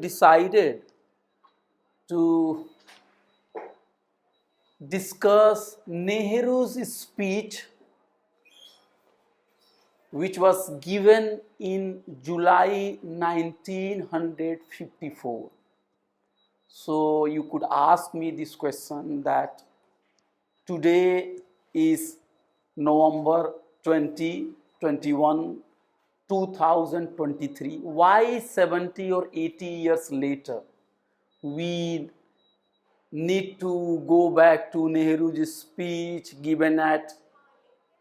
decided to discuss Nehru's speech, which was given in July 1954. So you could ask me this question that today is November 21, 2023. Why 70 or 80 years later we need to go back to Nehru's speech given at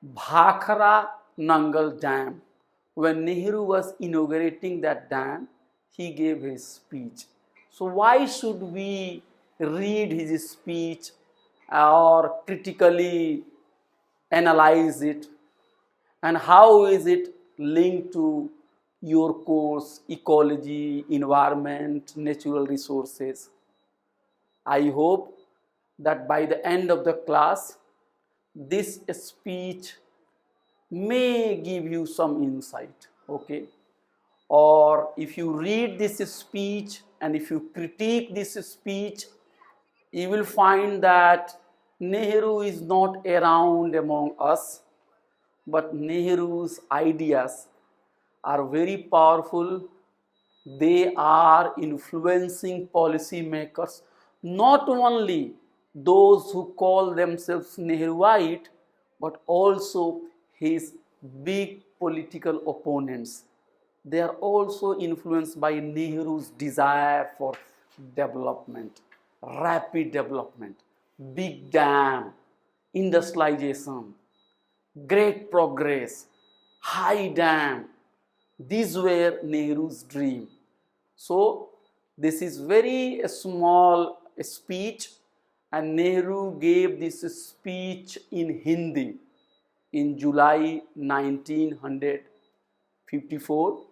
Bhakra Nangal Dam? When Nehru was inaugurating that dam, he gave his speech. So why should we read his speech or critically analyze it? And how is it linked to your course, ecology, environment, natural resources? I hope that by the end of the class, this speech may give you some insight, okay? Or if you read this speech and if you critique this speech, you will find that Nehru is not around among us, but Nehru's ideas are very powerful. They are influencing policymakers, not only those who call themselves Nehruite, but also his big political opponents. They are also influenced by Nehru's desire for development, rapid development, big dam, industrialization, great progress, high dam. These were Nehru's dream. So this is very small speech, and Nehru gave this speech in Hindi in July 1954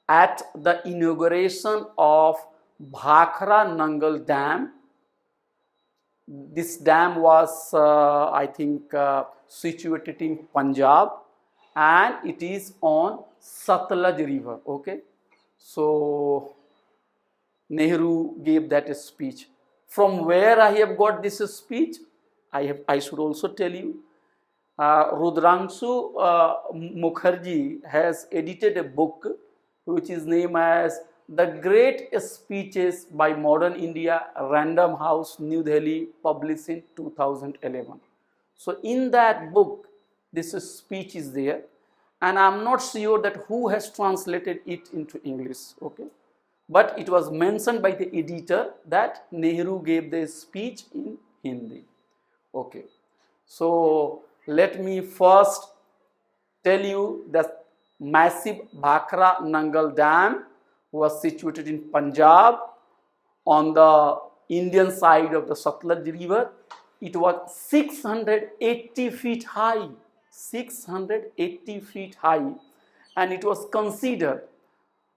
at the inauguration of Bhakra Nangal Dam. This dam was, I think, situated in Punjab, and it is on Satluj River. Okay, so Nehru gave that speech. From where I have got this speech, I should also tell you. Rudrangshu Mukherjee has edited a book which is named as The Great Speeches by Modern India, Random House, New Delhi, published in 2011. So in that book, this speech is there, and I'm not sure that who has translated it into English, okay? But it was mentioned by the editor that Nehru gave the speech in Hindi, okay? So let me first tell you that massive Bhakra Nangal Dam was situated in Punjab on the Indian side of the Satluj River. It was 680 feet high, 680 feet high, and it was considered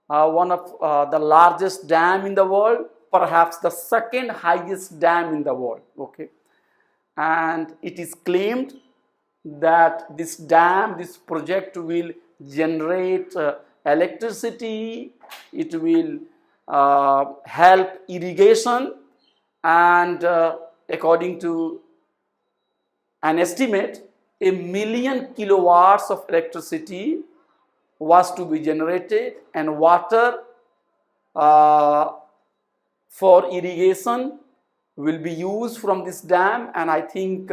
one of the largest dam in the world, perhaps the second highest dam in the world, okay? And it is claimed that this dam, this project will generate electricity, it will help irrigation, and according to an estimate, 1 million kilowatts of electricity was to be generated, and water for irrigation will be used from this dam. And I think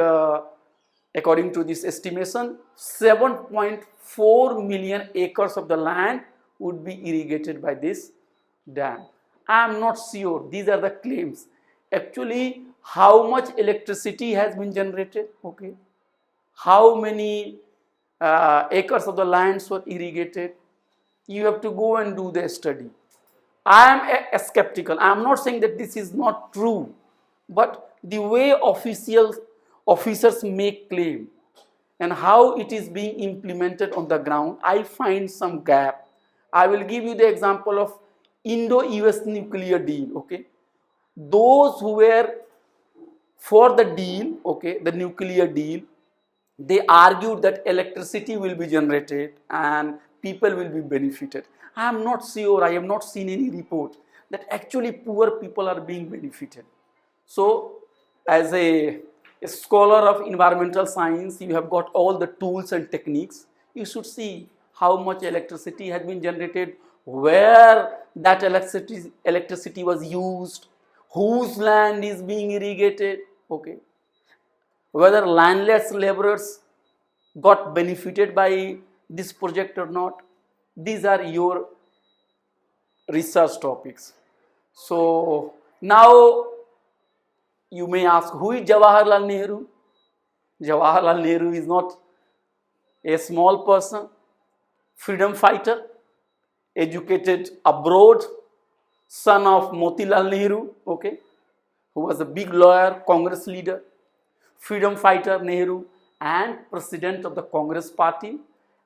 according to this estimation, 7.4 million acres of the land would be irrigated by this dam. I am not sure, these are the claims. Actually, how much electricity has been generated, okay? How many acres of the lands were irrigated? You have to go and do the study. I am skeptical. I am not saying that this is not true, but the way officers make claim and how it is being implemented on the ground, I find some gap. I will give you the example of Indo-US nuclear deal, okay? Those who were for the deal, okay, the nuclear deal, they argued that electricity will be generated and people will be benefited. I am not sure, I have not seen any report that actually poor people are being benefited. So as a scholar of environmental science, you have got all the tools and techniques. You should see how much electricity has been generated, where that electricity was used, whose land is being irrigated, okay, whether landless laborers got benefited by this project or not. These are your research topics. So now you may ask, who is Jawaharlal Nehru? Jawaharlal Nehru is not a small person, freedom fighter, educated abroad, son of Motilal Nehru, okay, who was a big lawyer, Congress leader, freedom fighter Nehru, and president of the Congress party.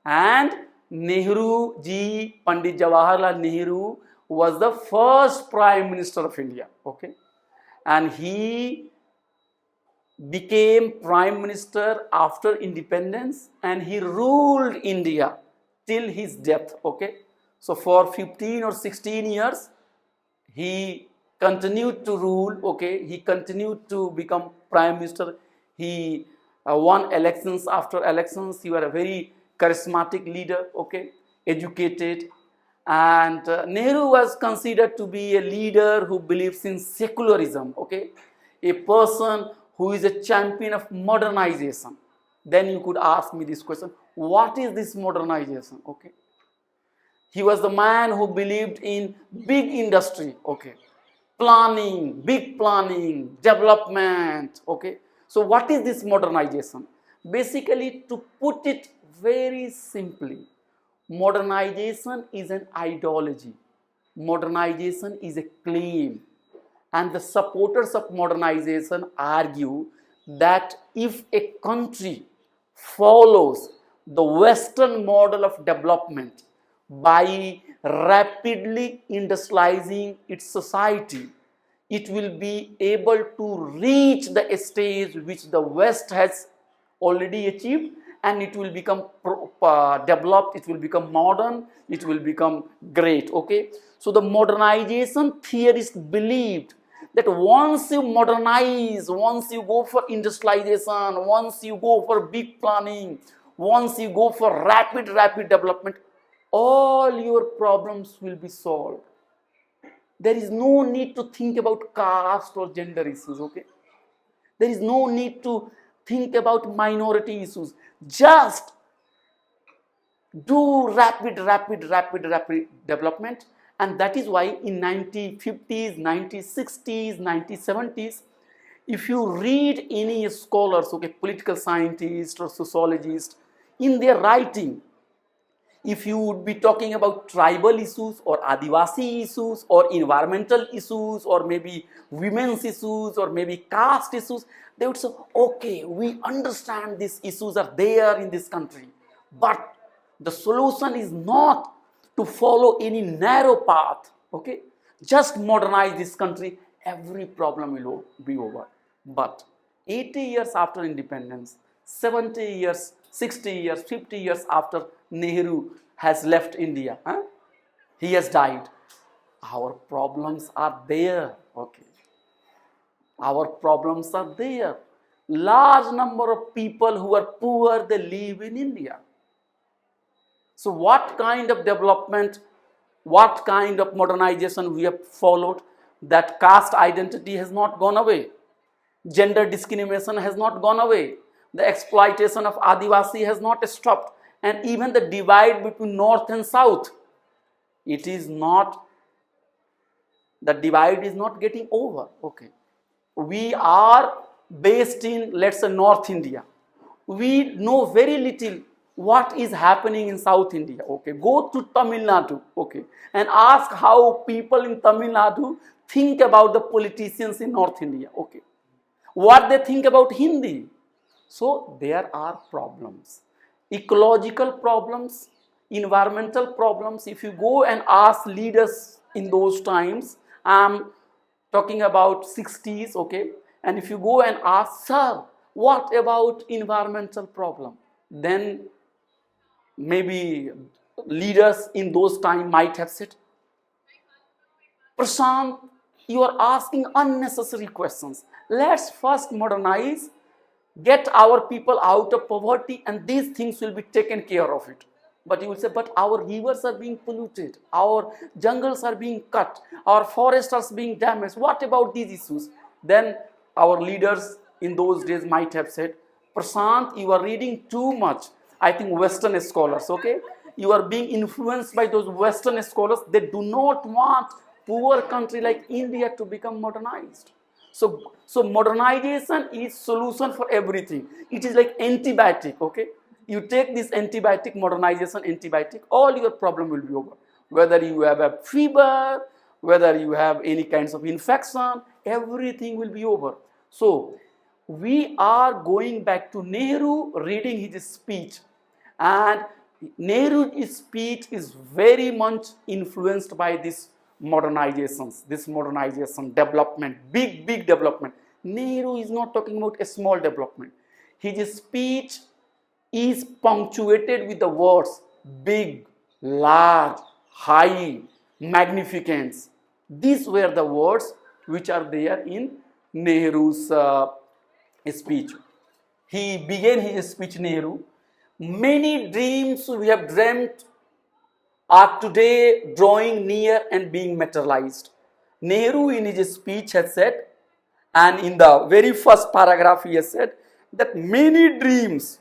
And Nehru ji, Pandit Jawaharlal Nehru, was the first prime minister of India, okay, and he became prime minister after independence, and he ruled India till his death, okay. So for 15 or 16 years he continued to rule, okay, he continued to become prime minister. He won elections after elections. He was a very charismatic leader, okay, educated, and Nehru was considered to be a leader who believes in secularism, okay, a person who is a champion of modernization. Then you could ask me this question, what is this modernization, okay? He was the man who believed in big industry, okay, planning, big planning, development, okay. So what is this modernization? Basically, to put it very simply, modernization is an ideology. Modernization is a claim. And the supporters of modernization argue that if a country follows the Western model of development by rapidly industrializing its society, it will be able to reach the stage which the West has already achieved, and it will become developed, it will become modern, it will become great, okay. So the modernization theorists believed that once you modernize, once you go for industrialization, once you go for big planning, once you go for rapid development, all your problems will be solved. There is no need to think about caste or gender issues, okay. There is no need to think about minority issues. Just do rapid development. And that is why in 1950s, 1960s, 1970s, if you read any scholars, okay, political scientists or sociologists, in their writing, if you would be talking about tribal issues or Adivasi issues or environmental issues or maybe women's issues or maybe caste issues, they would say, okay, we understand these issues are there in this country, but the solution is not to follow any narrow path, okay, just modernize this country, every problem will be over. But 80 years after independence, 70 years, 60 years, 50 years after Nehru has left India, he has died, our problems are there, okay. Our problems are there. Large number of people who are poor, they live in India. So what kind of development, what kind of modernization we have followed? That caste identity has not gone away. Gender discrimination has not gone away. The exploitation of Adivasi has not stopped. And even the divide between North and South, it is not, the divide is not getting over, okay. We are based in, let's say, North India. We know very little what is happening in South India, okay. Go to Tamil Nadu, okay, and ask how people in Tamil Nadu think about the politicians in North India, okay. What they think about Hindi. So there are problems. Ecological problems, environmental problems. If you go and ask leaders in those times, I'm talking about 60s, okay, and if you go and ask, sir, what about environmental problem? Then maybe leaders in those times might have said, Prashant, you are asking unnecessary questions. Let's first modernize, get our people out of poverty, and these things will be taken care of it. But you will say, but our rivers are being polluted, our jungles are being cut, our forests are being damaged. What about these issues? Then our leaders in those days might have said, Prashant, you are reading too much. I think Western scholars, okay? You are being influenced by those Western scholars. They do not want poor country like India to become modernized. So modernization is solution for everything. It is like antibiotic, okay? You take this antibiotic, modernization antibiotic, all your problem will be over. Whether you have a fever, whether you have any kinds of infection, everything will be over. So we are going back to Nehru reading his speech, and Nehru's speech is very much influenced by this modernizations, this modernization, development, big development. Nehru is not talking about a small development. His speech is punctuated with the words big, large, high, magnificence. These were the words which are there in Nehru's speech. He began his speech, Nehru. Many dreams we have dreamt are today drawing near and being materialized. Nehru in his speech has said, and in the very first paragraph he has said, that many dreams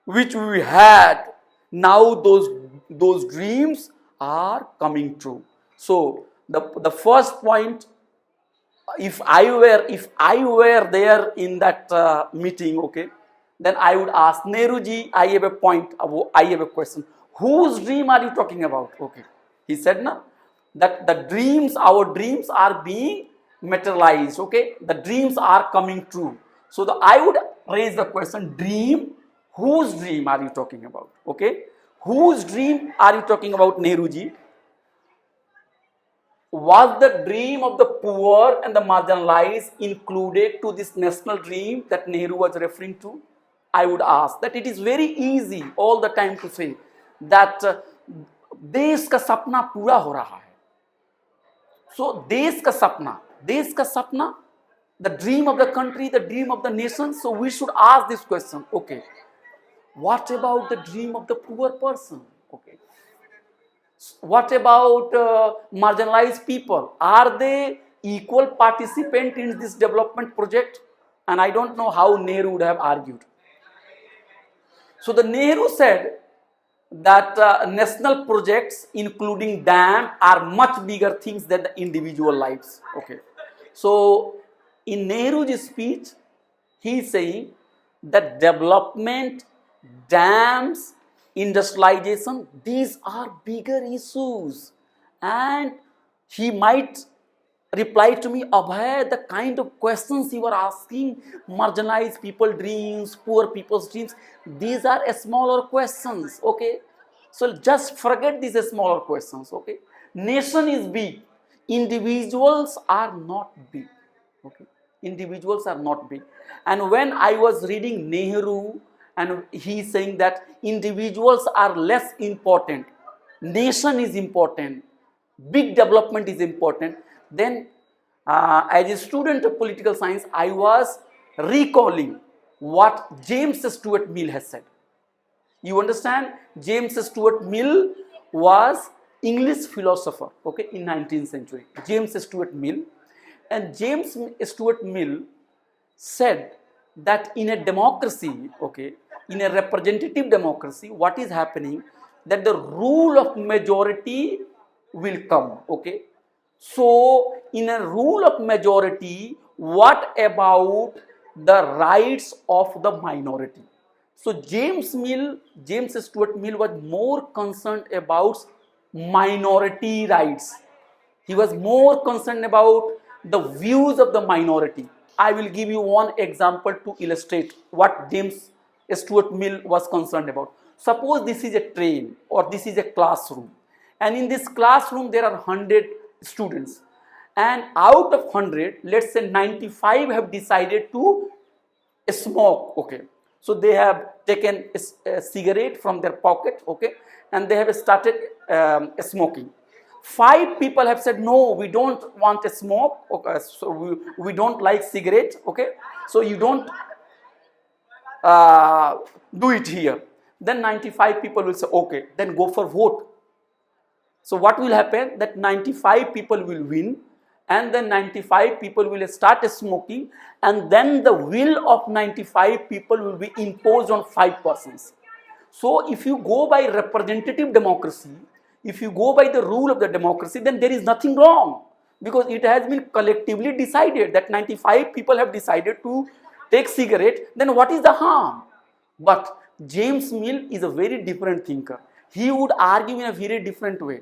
which we had, now those dreams are coming true. So the first point, if I were there in that meeting, okay, then I would ask Nehru ji, I have a point, I have a question. Whose dream are you talking about? Okay, he said na, that the dreams, our dreams are being materialized. Okay, the dreams are coming true. So I would raise the question, dream, whose dream are you talking about? Okay, whose dream are you talking about, Nehru ji? Was the dream of the poor and the marginalized included to this national dream that Nehru was referring to? I would ask that. It is very easy all the time to say that देश का सपना पूरा हो रहा है. So देश का सपना, the dream of the country, the dream of the nation. So we should ask this question. Okay, what about the dream of the poor person? Okay, what about marginalized people? Are they equal participant in this development project? And I don't know how Nehru would have argued. So the Nehru said that national projects including dam are much bigger things than the individual lives. Okay, so in Nehru's speech he is saying that development, dams, industrialization, these are bigger issues. And he might reply to me, Abhay, the kind of questions you are asking, marginalized people dreams, poor people's dreams, these are smaller questions. Okay, so just forget these smaller questions. Okay, nation is big, individuals are not big. Okay, individuals are not big. And when I was reading Nehru, and he is saying that individuals are less important, nation is important, big development is important, then as a student of political science, I was recalling what James Stuart Mill has said. You understand? James Stuart Mill was English philosopher, okay, in 19th century. James Stuart Mill. And James Stuart Mill said that in a democracy, okay, in a representative democracy, what is happening, that the rule of majority will come. Okay, so in a rule of majority, what about the rights of the minority? So James Stuart Mill was more concerned about minority rights. He was more concerned about the views of the minority. I will give you one example to illustrate what James Stuart Mill was concerned about. Suppose this is a train or this is a classroom, and in this classroom there are 100 students, and out of 100, let's say 95 have decided to smoke. Okay, so they have taken a cigarette from their pocket, okay, and they have started smoking. 5 people have said, no, we don't want a smoke, okay, so we don't like cigarette, okay, so you don't do it here. Then 95 people will say, okay, then go for vote. So what will happen, that 95 people will win, and then 95 people will start smoking, and then the will of 95 people will be imposed on 5 persons. So if you go by representative democracy, if you go by the rule of the democracy, then there is nothing wrong, because it has been collectively decided that 95 people have decided to take cigarette, then what is the harm? But James Mill is a very different thinker. He would argue in a very different way.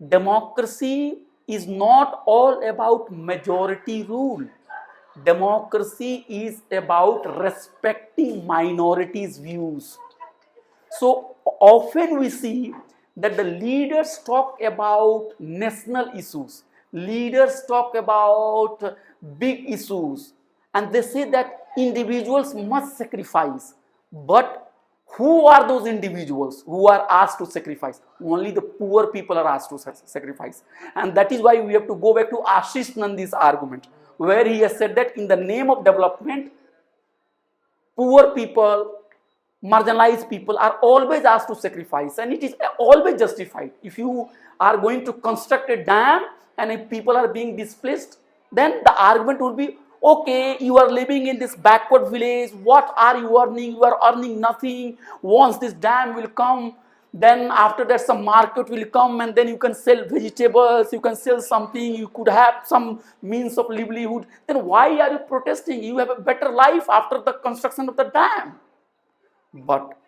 Democracy is not all about majority rule. Democracy is about respecting minorities' views. So often we see that the leaders talk about national issues, leaders talk about big issues, and they say that individuals must sacrifice. But who are those individuals who are asked to sacrifice? Only the poor people are asked to sacrifice. And that is why we have to go back to Ashish Nandi's argument, where he has said that in the name of development, poor people, marginalized people are always asked to sacrifice, and it is always justified. If you are going to construct a dam and if people are being displaced, then the argument would be, okay, you are living in this backward village, what are you earning? You are earning nothing. Once this dam will come, then after that some market will come, and then you can sell vegetables, you can sell something, you could have some means of livelihood. Then why are you protesting? You have a better life after the construction of the dam. But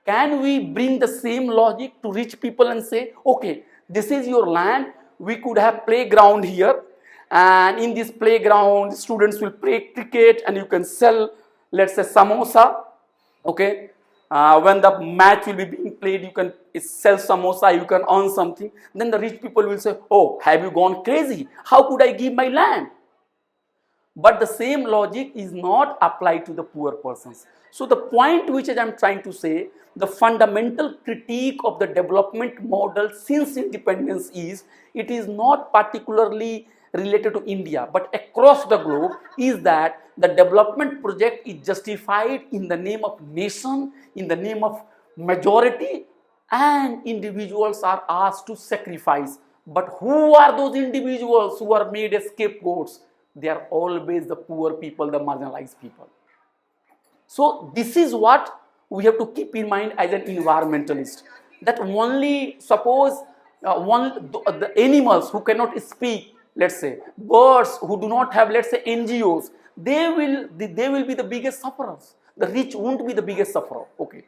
can we bring the same logic to rich people and say, okay, this is your land, we could have playground here, and in this playground students will play cricket and you can sell, let's say, samosa, okay, when the match will be being played, you can sell samosa, you can earn something. Then the rich people will say, oh, have you gone crazy? How could I give my land? But the same logic is not applied to the poor persons. So the point which I am trying to say, the fundamental critique of the development model since independence is, it is not particularly related to India, but across the globe, is that the development project is justified in the name of nation, in the name of majority, and individuals are asked to sacrifice. But who are those individuals who are made as scapegoats? They are always the poor people, the marginalized people. So this is what we have to keep in mind as an environmentalist, that only suppose the animals who cannot speak, let's say birds who do not have, let's say, NGOs, they will be the biggest sufferers. The rich won't be the biggest sufferer. Okay.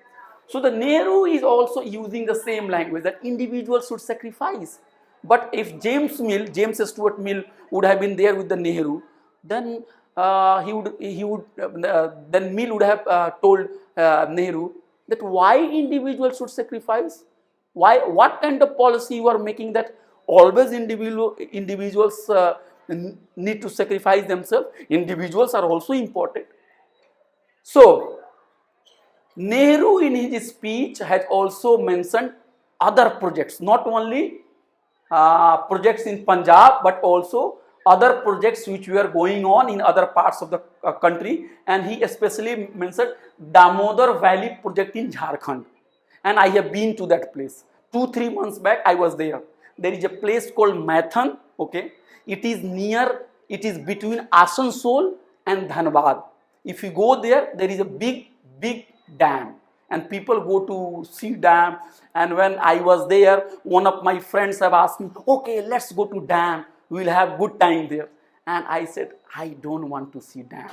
So the Nehru is also using the same language, that individuals should sacrifice. But if James Stuart Mill would have been there with the Nehru, then then Mill would have told Nehru that why individuals should sacrifice? What kind of policy you are making that always individuals need to sacrifice themselves? Individuals are also important. So Nehru in his speech has also mentioned other projects, not only projects in Punjab, but also other projects which were going on in other parts of the country, and he especially mentioned Damodar Valley project in Jharkhand. And I have been to that place. 2-3 months back I was there. There is a place called Maithan, okay. It is between Asansol and Dhanbad. If you go there, there is a big dam, and people go to see dam. And when I was there, one of my friends have asked me, okay, let's go to dam, we will have good time there. And I said, I don't want to see dam,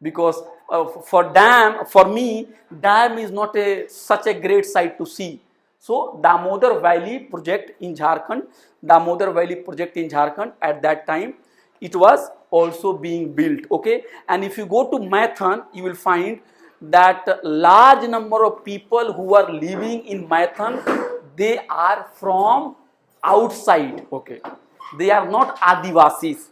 because for me dam is not such a great sight to see. So Damodar Valley project in Jharkhand, at that time it was also being built, okay. And if you go to Maithan, you will find that large number of people who are living in Maithan, they are from outside, okay. They are not Adivasis.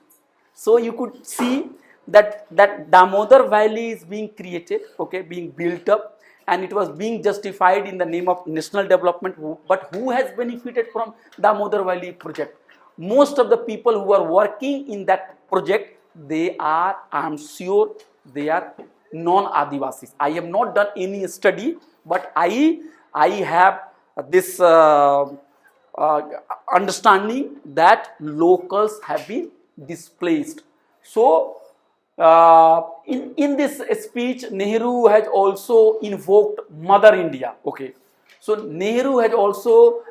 So you could see that Damodar Valley is being created, okay, being built up, and it was being justified in the name of national development. But who has benefited from Damodar Valley project? Most of the people who are working in that project, they are, I am sure, they are non-Adivasis. I have not done any study, but I have this understanding that locals have been displaced. So in this speech, Nehru has also invoked Mother India. Okay, so Nehru has also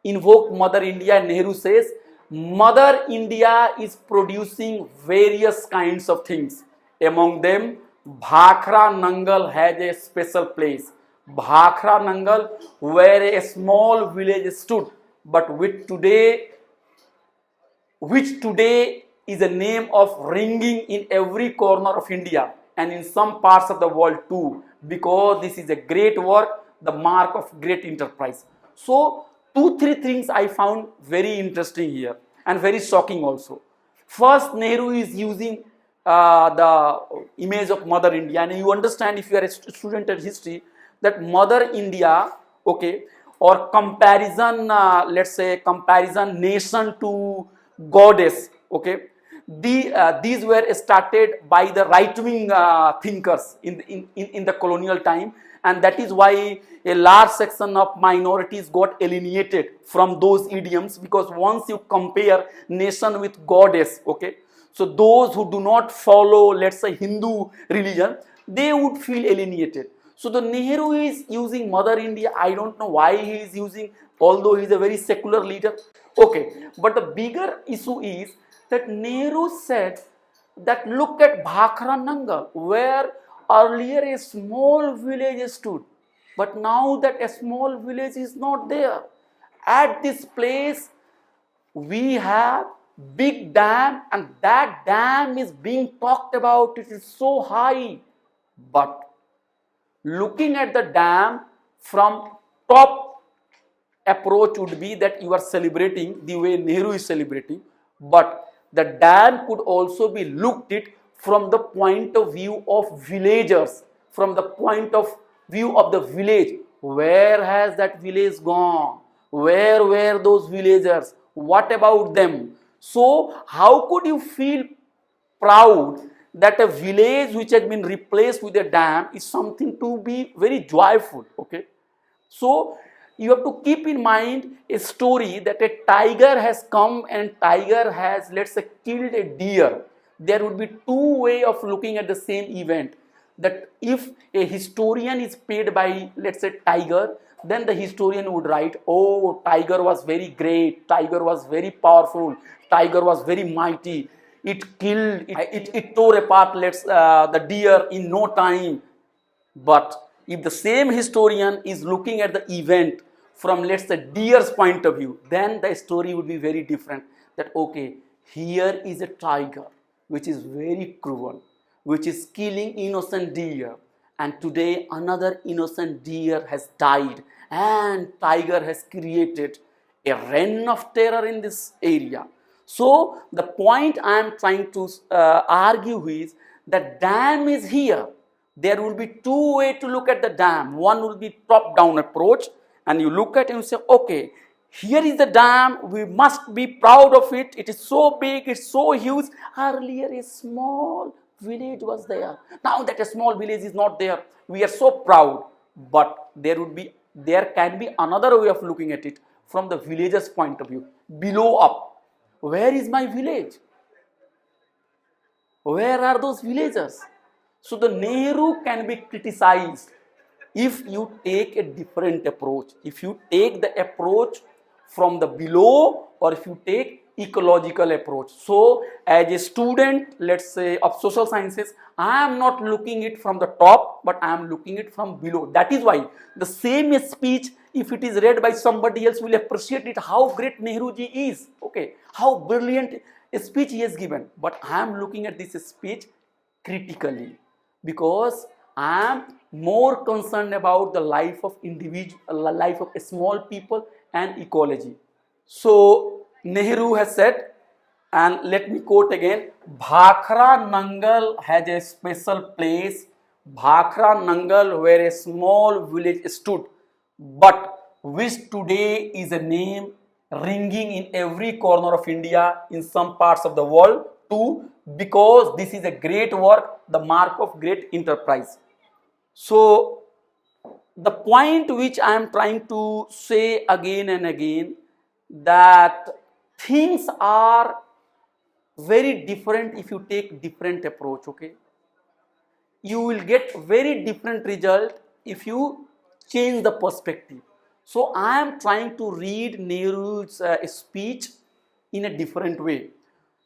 invoked Mother India. Nehru says Mother India is producing various kinds of things. Among them, Bhakra Nangal has a special place. Bhakra Nangal, where a small village stood, but which today is a name of ringing in every corner of India and in some parts of the world too, because this is a great work, the mark of great enterprise. So 2-3 things I found very interesting here and very shocking also. First, Nehru is using the image of Mother India, and you understand, if you are a student of history, that Mother India, okay, or comparison, let's say comparison nation to goddess, okay, these were started by the right-wing thinkers in the colonial time, and that is why a large section of minorities got alienated from those idioms, because once you compare nation with goddess, okay, so those who do not follow, let's say, Hindu religion, they would feel alienated. So the Nehru is using Mother India. I don't know why he is using, although he is a very secular leader. Okay, but the bigger issue is that Nehru said that look at Bhakra Nangal, where earlier a small village stood, but now that a small village is not there. At this place, we have big dam, and that dam is being talked about. It is so high, but looking at the dam from top approach would be that you are celebrating the way Nehru is celebrating, but the dam could also be looked at from the point of view of villagers, from the point of view of the village. Where has that village gone? Where were those villagers? What about them? So how could you feel proud that a village which has been replaced with a dam is something to be very joyful? Okay, so you have to keep in mind a story that a tiger has come and tiger has, let's say, killed a deer. There would be two ways of looking at the same event. That if a historian is paid by, let's say, tiger, then the historian would write, oh, tiger was very great, tiger was very powerful, tiger was very mighty, it killed, it tore apart the deer in no time. But if the same historian is looking at the event from, let's say, deer's point of view, then the story would be very different. That okay, here is a tiger which is very cruel, which is killing innocent deer, and today another innocent deer has died, and tiger has created a reign of terror in this area. So the point I am trying to argue is that dam is here. There will be two ways to look at the dam. One will be top-down approach, and you look at it and say, okay, here is the dam, we must be proud of it, it is so big, it's so huge. Earlier a small village was there, now that a small village is not there, we are so proud. But there can be another way of looking at it from the villager's point of view, below up. Where is my village? Where are those villagers? So the Nehru can be criticized if you take a different approach, if you take the approach from the below, or if you take ecological approach. So as a student, let's say, of social sciences, I am not looking it from the top, but I am looking it from below. That is why the same speech, if it is read by somebody else, will appreciate it, how great Nehru ji is, okay, how brilliant a speech he has given. But I am looking at this speech critically, because I am more concerned about the life of individual, life of small people and ecology. So Nehru has said, and let me quote again, Bhakra Nangal has a special place Bhakra Nangal, where a small village stood, but which today is a name ringing in every corner of India, in some parts of the world too, because this is a great work, the mark of great enterprise. So, the point which I am trying to say again and again, that things are very different if you take different approach, okay? You will get very different result if you change the perspective. So I am trying to read Nehru's speech in a different way.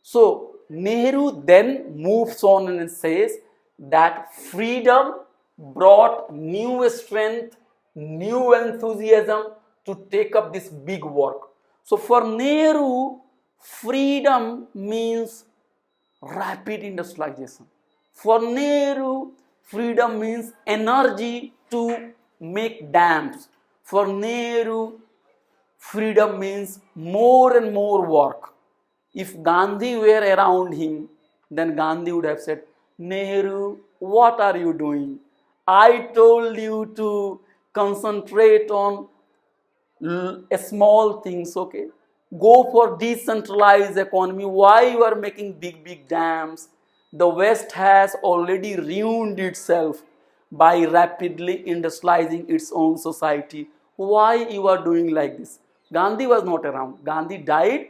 So Nehru then moves on and says that freedom brought new strength, new enthusiasm to take up this big work. So for Nehru, freedom means rapid industrialization. For Nehru, freedom means energy to make dams. For Nehru, freedom means more and more work. If Gandhi were around him, then Gandhi would have said, Nehru, what are you doing? I told you to concentrate on small things, okay? Go for decentralized economy. Why you are making big dams? The West has already ruined itself by rapidly industrializing its own society. Why you are doing like this? Gandhi was not around. Gandhi died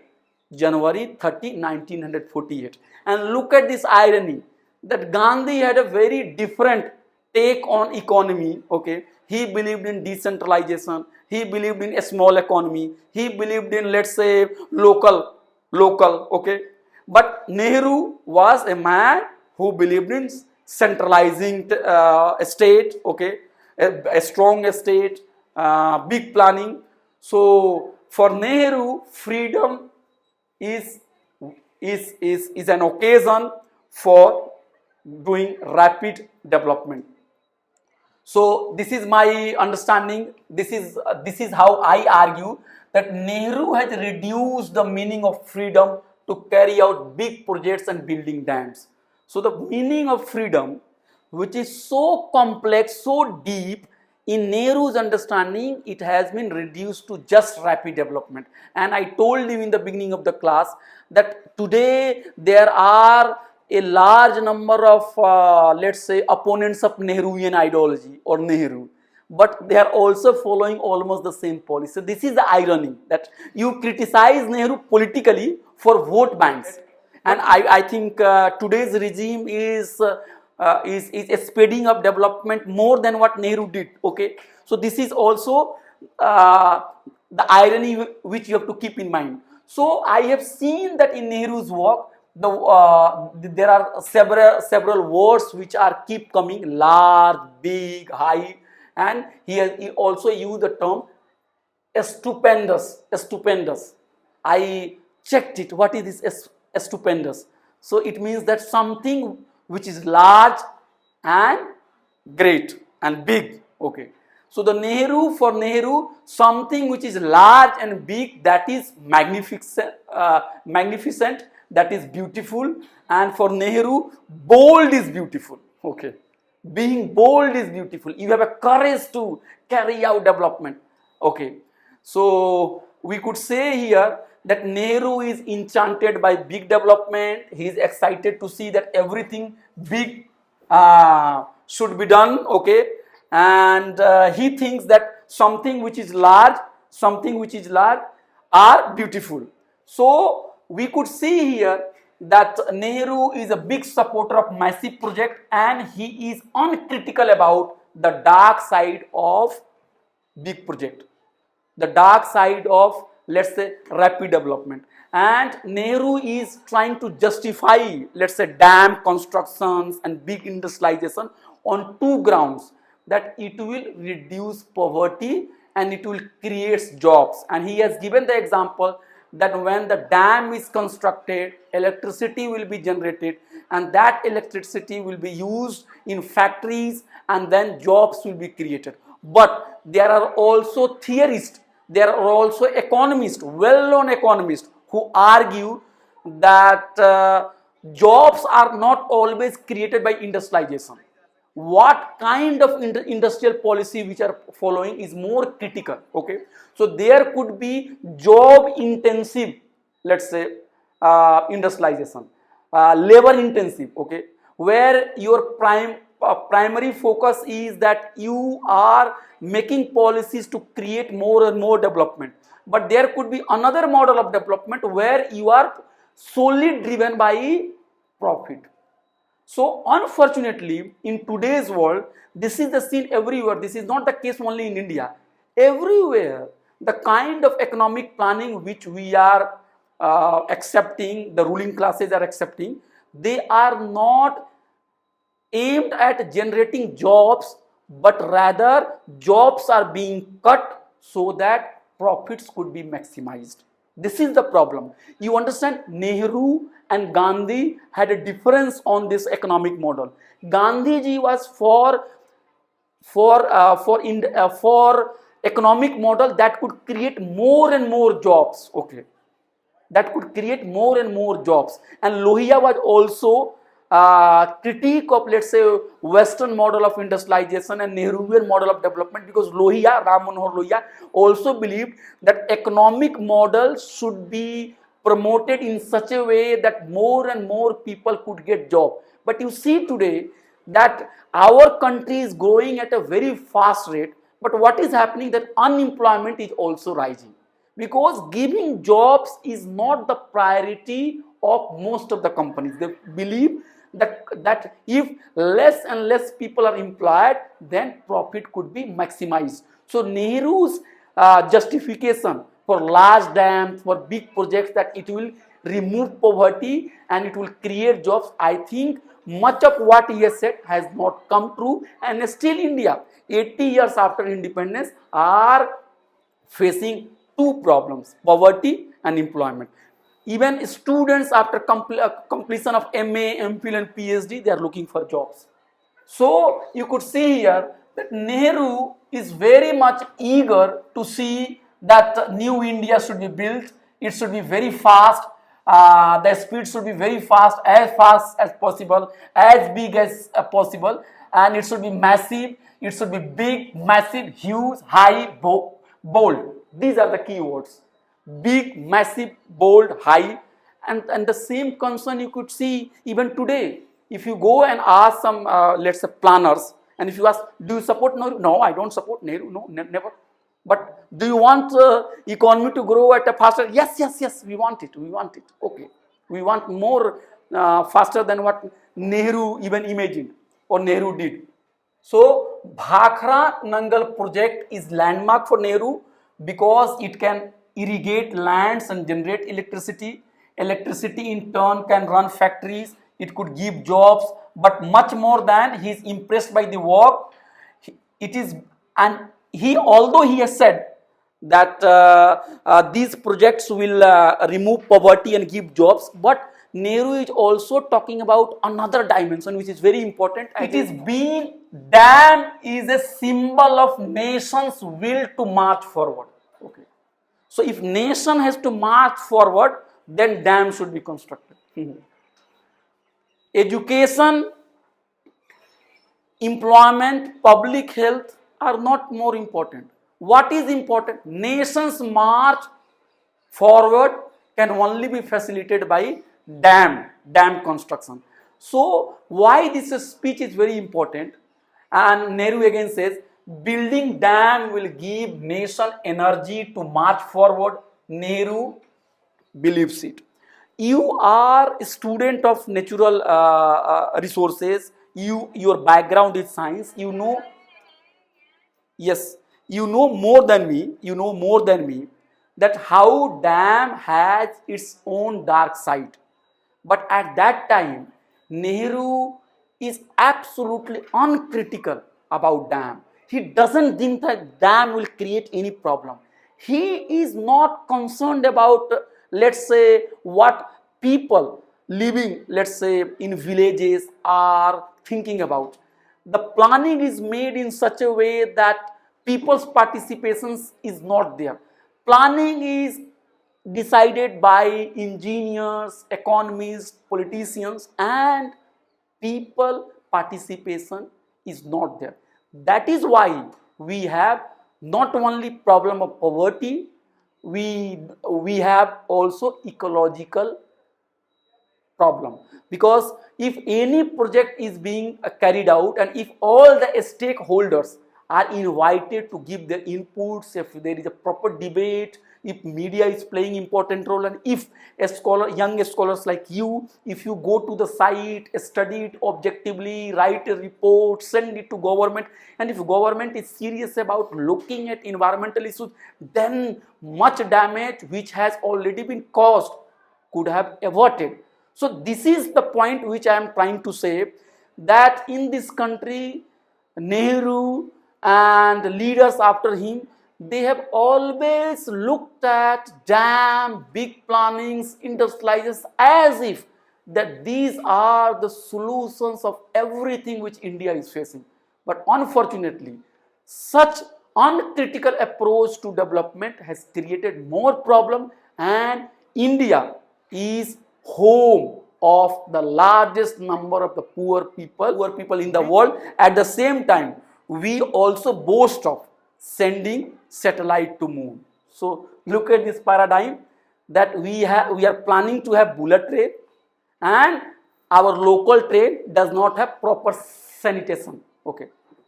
January 30, 1948. And look at this irony, that Gandhi had a very different take on economy, okay? He believed in decentralization. He believed in a small economy. He believed in, let's say, local, okay? But Nehru was a man who believed in centralizing a state, okay? A strong state, big planning. So for Nehru, freedom is an occasion for doing rapid development. So this is my understanding. This is how I argue that Nehru has reduced the meaning of freedom to carry out big projects and building dams. So the meaning of freedom, which is so complex, so deep, in Nehru's understanding, it has been reduced to just rapid development. And I told you in the beginning of the class that today there are a large number of, let's say, opponents of Nehruvian ideology or Nehru, but they are also following almost the same policy. So this is the irony, that you criticize Nehru politically for vote banks, and I think today's regime is speeding up development more than what Nehru did. Okay, so this is also the irony which you have to keep in mind. So I have seen that in Nehru's work, there are several words which are keep coming: large, big, high, and he also used the term stupendous. I checked it. What is this stupendous? So it means that something which is large and great and big. Okay. So the for Nehru, something which is large and big, that is magnificent, that is beautiful. And for Nehru, bold is beautiful. Okay. Being bold is beautiful. You have a courage to carry out development. Okay. So we could say here that Nehru is enchanted by big development. He is excited to see that everything big should be done. Okay. And he thinks that something which is large are beautiful. So we could see here that Nehru is a big supporter of massive project, and he is uncritical about the dark side of big project, the dark side of, let's say, rapid development. And Nehru is trying to justify, let's say, dam constructions and big industrialization on two grounds: that it will reduce poverty and it will create jobs. And he has given the example that when the dam is constructed, electricity will be generated, and that electricity will be used in factories, and then jobs will be created. But there are also theorists, there are also economists, well-known economists, who argue that jobs are not always created by industrialization. what kind of industrial policy which are following is more critical. Okay, so there could be job intensive, let's say, industrialization, labor intensive, okay, where your primary focus is that you are making policies to create more and more development. But there could be another model of development where you are solely driven by profit. So unfortunately, in today's world, this is the scene everywhere. This is not the case only in India. Everywhere, the kind of economic planning which we are accepting, the ruling classes are accepting, they are not aimed at generating jobs, but rather jobs are being cut so that profits could be maximized. This is the problem. You understand, Nehru and Gandhi had a difference on this economic model. Gandhiji was for economic model that could create more and more jobs. Okay, that could create more and more jobs. And Lohia was also critique of, let's say, Western model of industrialization and Nehruvian model of development, because Lohia, Ram Manohar Lohia, also believed that economic model should be promoted in such a way that more and more people could get job. But you see today that our country is growing at a very fast rate, but what is happening, that unemployment is also rising, because giving jobs is not the priority of most of the companies. They believe that if less and less people are employed, then profit could be maximized. So Nehru's justification for large dams, for big projects, that it will remove poverty and it will create jobs, I think much of what he has said has not come true. And still India, 80 years after independence, are facing two problems: poverty and employment. Even students after completion of MA, MPhil and PhD, they are looking for jobs. So you could see here that Nehru is very much eager to see that new India should be built. It should be very fast. The speed should be very fast as possible, as big as possible, and it should be massive. It should be big, massive, huge, high, bold. These are the keywords: big, massive, bold, high. And the same concern you could see even today. If you go and ask some, let's say, planners, and if you ask, do you support Nehru? No, I don't support Nehru. No, never. But do you want economy to grow at a faster? Yes, we want it. We want it. Okay. We want more faster than what Nehru even imagined or Nehru did. So Bhakra Nangal project is landmark for Nehru because it can irrigate lands and generate electricity. Electricity in turn can run factories. It could give jobs, but much more than, he is impressed by the work. It is, and he, although he has said that these projects will remove poverty and give jobs, but Nehru is also talking about another dimension which is very important. It is being, dam is a symbol of nation's will to march forward. Okay. So if nation has to march forward, then dam should be constructed. Education, employment, public health are not more important. What is important? Nation's march forward can only be facilitated by dam construction. So why this speech is very important, and Nehru again says, building dam will give nation energy to march forward. Nehru believes it. You are a student of natural resources. Your background is science. You know, yes, you know more than me. You know more than me that how dam has its own dark side. But at that time, Nehru is absolutely uncritical about dam. He doesn't think that dam will create any problem. He is not concerned about, let's say, what people living, let's say, in villages are thinking about. The planning is made in such a way that people's participation is not there. Planning is decided by engineers, economists, politicians, and people participation is not there. That is why we have not only problem of poverty, we have also ecological problem, because if any project is being carried out and if all the stakeholders are invited to give their inputs, if there is a proper debate, if media is playing important role, and if a scholar, young scholars like you, if you go to the site, study it objectively, write a report, send it to government, and if government is serious about looking at environmental issues, then much damage which has already been caused could have averted. So this is the point which I am trying to say, that in this country, Nehru and leaders after him, they have always looked at dam, big plannings, industrializers, as if that these are the solutions of everything which India is facing. But unfortunately, such uncritical approach to development has created more problem, and India is home of the largest number of the poor people in the world. At the same time, we also boast of sending satellite to moon. So look at this paradigm, that we are planning to have bullet train, and our local train does not have proper sanitation, okay,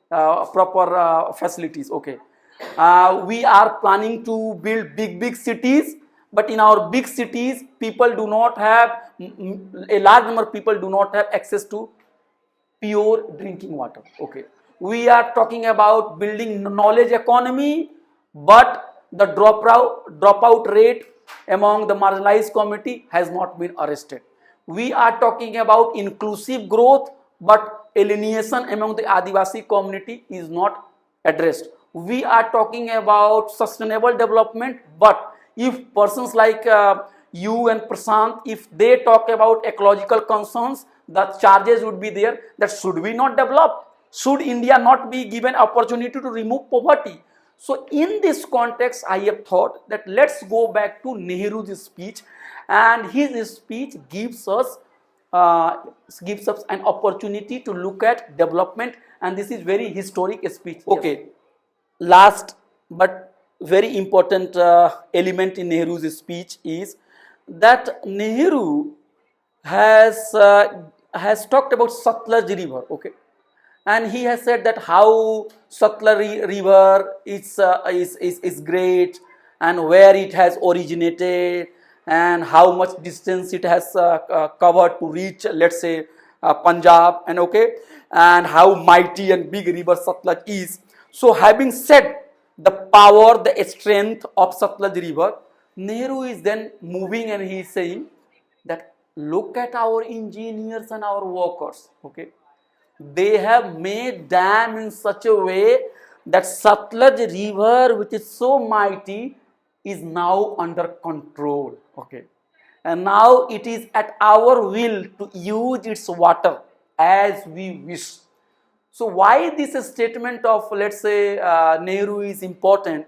proper facilities, okay. We are planning to build big cities, but in our big cities, people do not have, a large number of people do not have access to pure drinking water, okay. We are talking about building knowledge economy, but the dropout rate among the marginalized community has not been arrested. We are talking about inclusive growth, but alienation among the Adivasi community is not addressed. We are talking about sustainable development, but if persons like you and Prashant, if they talk about ecological concerns, the charges would be there that should we not develop? Should India not be given opportunity to remove poverty? So in this context, I have thought that let's go back to Nehru's speech, and his speech gives us an opportunity to look at development, and this is very historic speech. Okay, last but very important element in Nehru's speech is that Nehru has talked about Satluj river, okay. And he has said that how Satluj river is great, and where it has originated, and how much distance it has covered to reach, let's say, Punjab, and okay, and how mighty and big river Satluj is. So having said the power, the strength of Satluj river, Nehru is then moving and he is saying that look at our engineers and our workers, okay. They have made dam in such a way that Satluj river, which is so mighty, is now under control, okay. And now it is at our will to use its water as we wish. So why this statement of, let's say, Nehru is important?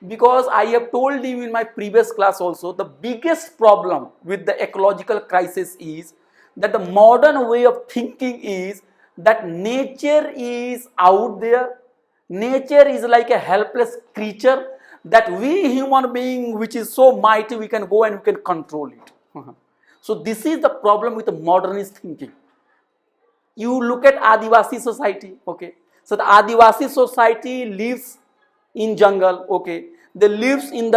Because I have told you in my previous class also, the biggest problem with the ecological crisis is that the modern way of thinking is that nature is out there, nature is like a helpless creature, that we human being, which is so mighty, we can go and we can control it. So this is the problem with the modernist thinking. You look at Adivasi society, okay. So the Adivasi society lives in jungle, okay. They lives in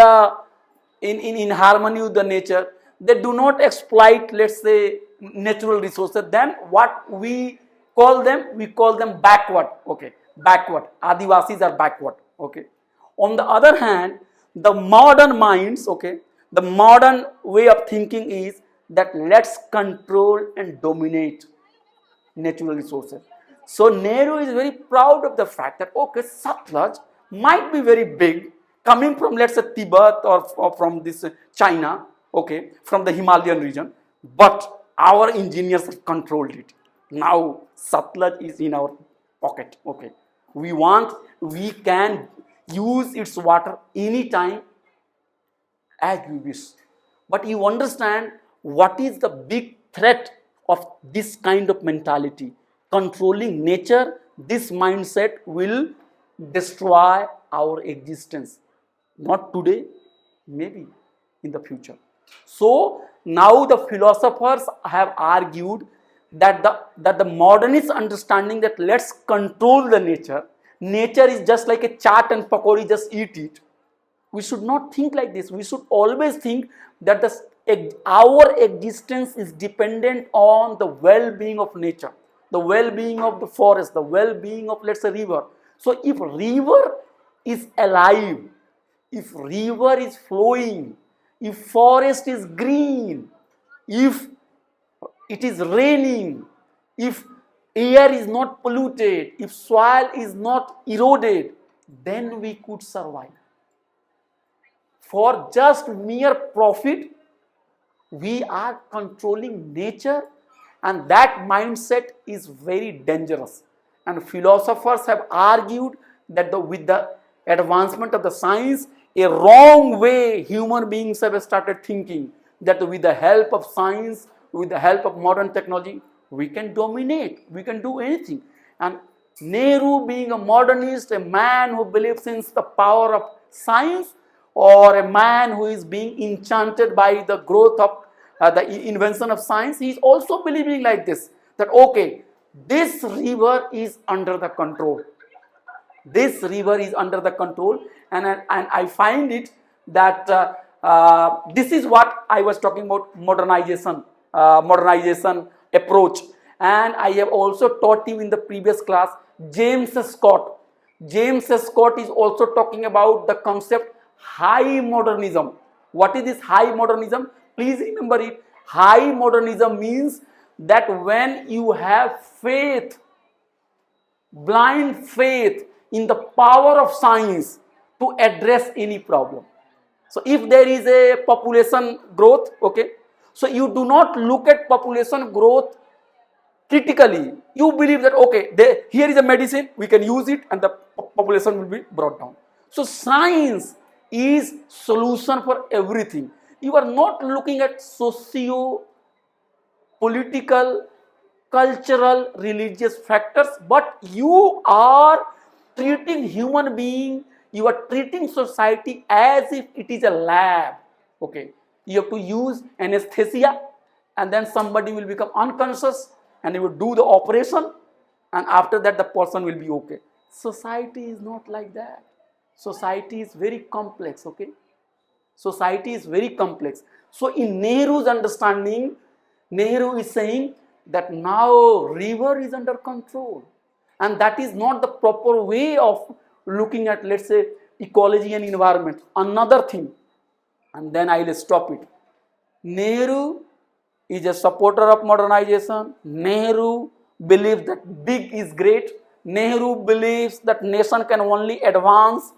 harmony with the nature. They do not exploit, let's say, natural resources. Then what we call them? We call them backward, okay. Backward. Adivasis are backward, okay. On the other hand, the modern minds, okay, the modern way of thinking is that let's control and dominate natural resources. So Nehru is very proud of the fact that, okay, Satluj might be very big, coming from, let's say, Tibet or from this China, okay, from the Himalayan region, but our engineers have controlled it. Now Satluj is in our pocket, okay. We can use its water anytime as we wish. But you understand what is the big threat of this kind of mentality? Controlling nature, this mindset will destroy our existence. Not today, maybe in the future. So now the philosophers have argued that the modernist understanding that let's control the nature. Nature is just like a chaat and pakodi, just eat it. We should not think like this. We should always think that our existence is dependent on the well-being of nature, the well-being of the forest, the well-being of, let's say, river. So if river is alive, if river is flowing, if forest is green, if it is raining, if air is not polluted, if soil is not eroded, then we could survive. For just mere profit, we are controlling nature, and that mindset is very dangerous. And philosophers have argued that with the advancement of the science, a wrong way human beings have started thinking that with the help of science, with the help of modern technology, we can dominate, we can do anything. And Nehru, being a modernist, a man who believes in the power of science, or a man who is being enchanted by the growth of the invention of science, he is also believing like this, that okay, this river is under the control. This river is under the control, and I find it that this is what I was talking about, modernization approach. And I have also taught you in the previous class, James Scott. James Scott is also talking about the concept high modernism. What is this high modernism? Please remember it. High modernism means that when you have faith, blind faith in the power of science to address any problem. So if there is a population growth, okay, so you do not look at population growth critically. You believe that okay, here is a medicine, we can use it and the population will be brought down. So science is solution for everything. You are not looking at socio-political, cultural, religious factors, but you are treating human being, you are treating society as if it is a lab. Okay, you have to use anesthesia, and then somebody will become unconscious, and you will do the operation, and after that the person will be okay. Society is not like that. Society is very complex, okay? Society is very complex. So in Nehru's understanding, Nehru is saying that now river is under control. And that is not the proper way of looking at, let's say, ecology and environment. Another thing, and then I will stop it. Nehru is a supporter of modernization. Nehru believes that big is great. Nehru believes that nation can only advance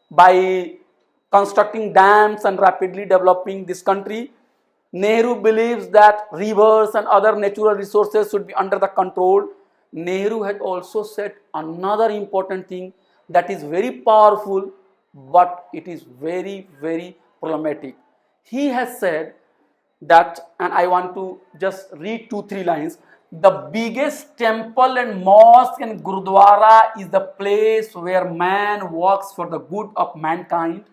by constructing dams and rapidly developing this country. Nehru believes that rivers and other natural resources should be under the control. Nehru had also said another important thing that is very powerful, but it is very, very problematic. He has said that, and I want to just read 2-3 lines. The biggest temple and mosque and Gurudwara is the place where man works for the good of mankind.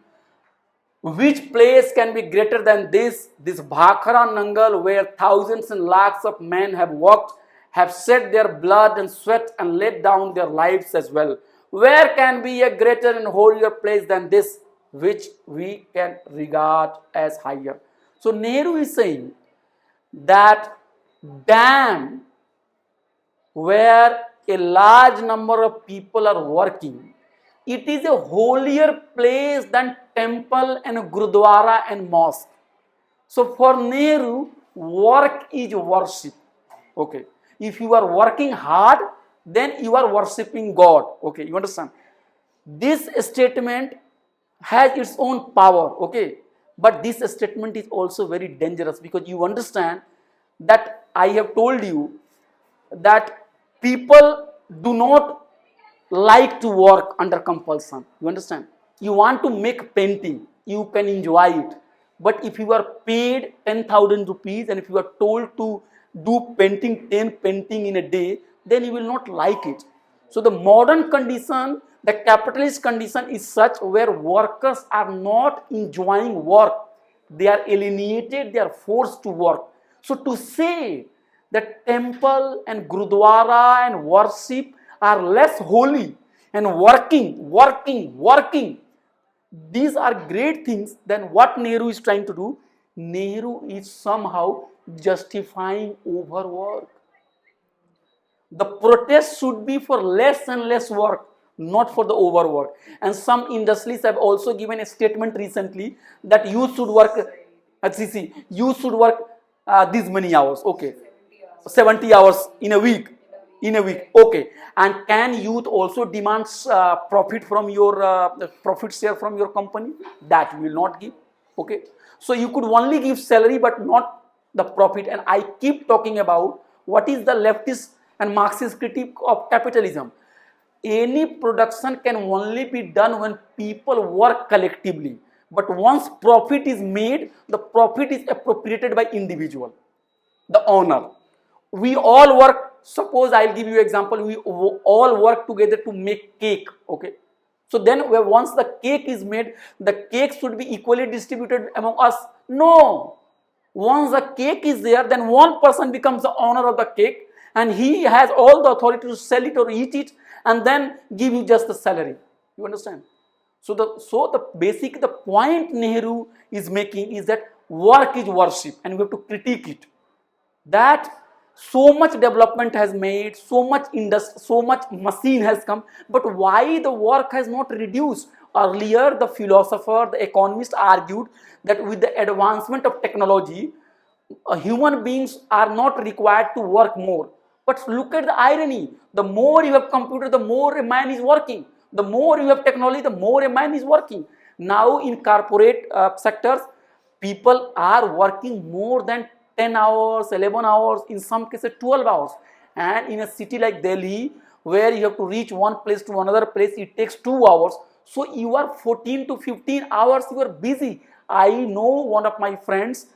Which place can be greater than this? This Bhakra Nangal, where thousands and lakhs of men have worked, have shed their blood and sweat and laid down their lives as well. Where can be a greater and holier place than this, which we can regard as higher? So Nehru is saying that dam where a large number of people are working, it is a holier place than temple and Gurudwara and mosque. So for Nehru, work is worship. Okay. If you are working hard, then you are worshipping God. Okay, you understand? This statement has its own power. Okay. But this statement is also very dangerous, because you understand that I have told you that people do not like to work under compulsion. You understand? You want to make painting, you can enjoy it. But if you are paid 10,000 rupees and if you are told to do 10 painting in a day, then you will not like it. So the modern condition, the capitalist condition is such where workers are not enjoying work. They are alienated, they are forced to work. So to say that temple and gurudwara and worship are less holy and working, these are great things than what Nehru is trying to do. Nehru is somehow justifying overwork. The protest should be for less and less work, not for the overwork. And some industries have also given a statement recently that you should work, you should work these many hours, okay, 70 hours in a week, okay. And can youth also demand profit from your profit share from your company? That will not give, okay. So you could only give salary but not the profit. And I keep talking about what is the leftist and Marxist critique of capitalism. Any production can only be done when people work collectively. But once profit is made, the profit is appropriated by individual, the owner. We all work, suppose I'll give you an example, we all work together to make cake, okay. So then once the cake is made, the cake should be equally distributed among us. No. Once the cake is there, then one person becomes the owner of the cake and he has all the authority to sell it or eat it and then give you just the salary. You understand? So the point Nehru is making is that work is worship and we have to critique it. That so much development has made, so much industry, so much machine has come, but why the work has not reduced? Earlier, the philosopher, the economist argued that with the advancement of technology, human beings are not required to work more. But look at the irony. The more you have computer, the more a man is working. The more you have technology, the more a man is working. Now in corporate sectors, people are working more than 10 hours, 11 hours, in some cases 12 hours. And in a city like Delhi, where you have to reach one place to another place, it takes 2 hours. So you are 14 to 15 hours, you are busy. I know one of my friends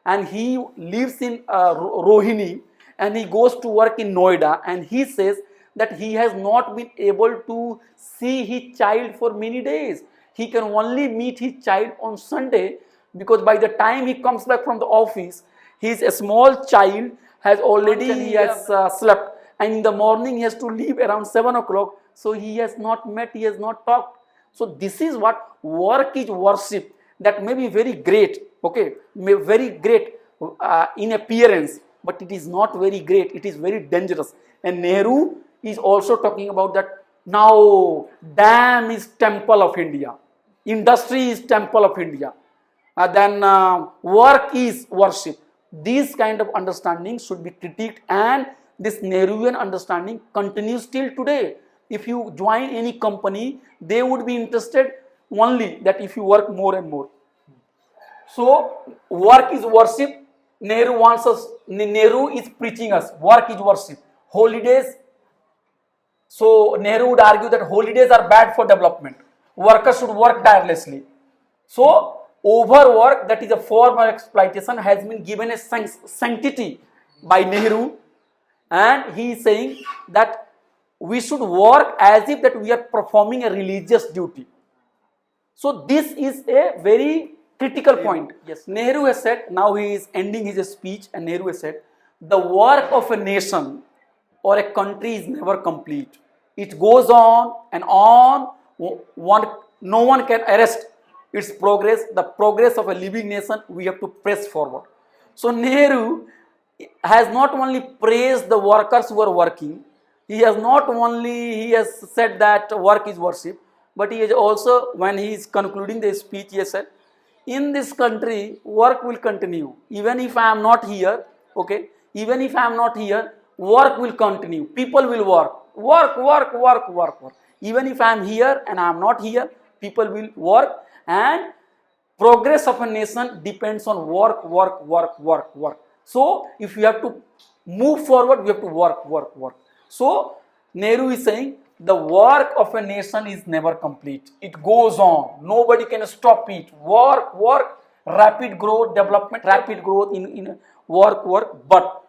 and he lives in Rohini and he goes to work in Noida and he says that he has not been able to see his child for many days. He can only meet his child on Sunday because by the time he comes back from the office, his small child has already slept and in the morning he has to leave around 7 o'clock. So he has not met, he has not talked. So this is what work is worship. That may be very great, okay, may be very great in appearance, but it is not very great, it is very dangerous. And Nehru is also talking about that now dam is temple of India, industry is temple of India, then work is worship. These kind of understanding should be critiqued and this Nehruvian understanding continues till today. If you join any company, they would be interested only that if you work more and more. So work is worship. Nehru wants us, Nehru is preaching us, work is worship. Holidays, so Nehru would argue that holidays are bad for development. Workers should work tirelessly. So overwork, that is a form of exploitation, has been given a sanctity by Nehru, and he is saying that we should work as if that we are performing a religious duty. So this is a very critical point. Yes, Nehru has said, now he is ending his speech, and Nehru has said, the work of a nation or a country is never complete. It goes on and on. No one can arrest its progress. The progress of a living nation, we have to press forward. So Nehru has not only praised the workers who are working, he has said that work is worship, but he has also, when he is concluding the speech, he has said, in this country, work will continue. Even if I am not here, okay, even if I am not here, work will continue. People will work. Even if I am here and I am not here, people will work, and progress of a nation depends on work. So if you have to move forward, we have to work. So Nehru is saying the work of a nation is never complete. It goes on. Nobody can stop it. Work, rapid growth, development, rapid growth in work. But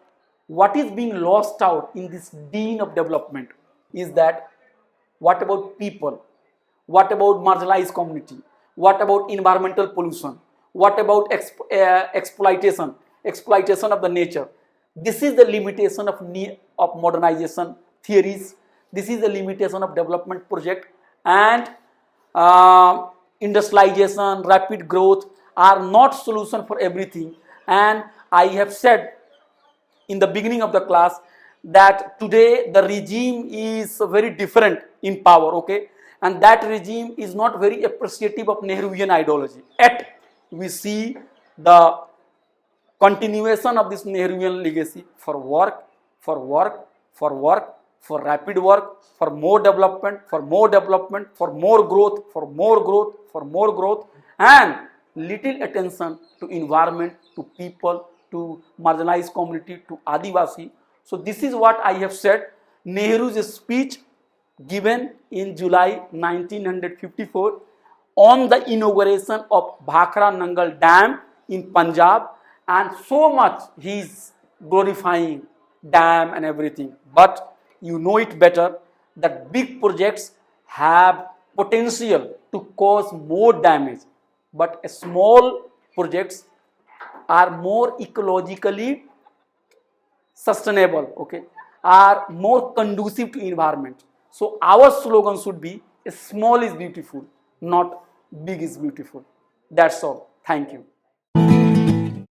what is being lost out in this dean of development is that What about people? What about marginalized community? What about environmental pollution? What about exploitation of the nature? This is the limitation of modernization theories. This is the limitation of development project, and industrialization, rapid growth are not solution for everything. And I have said in the beginning of the class that today the regime is very different in power, okay, and that regime is not very appreciative of Nehruvian ideology. Yet we see the continuation of this Nehruvian legacy for work, for work, for work, for rapid work, for more development, for more development, for more growth, for more growth, for more growth, and little attention to environment, to people, to marginalized community, to Adivasi. So this is what I have said. Nehru's speech given in July 1954 on the inauguration of Bhakra Nangal Dam in Punjab, and so much he is glorifying dam and everything. But you know it better that big projects have potential to cause more damage, but small projects are more ecologically sustainable, okay, are more conducive to environment. So our slogan should be small is beautiful, not big is beautiful. That's all. Thank you.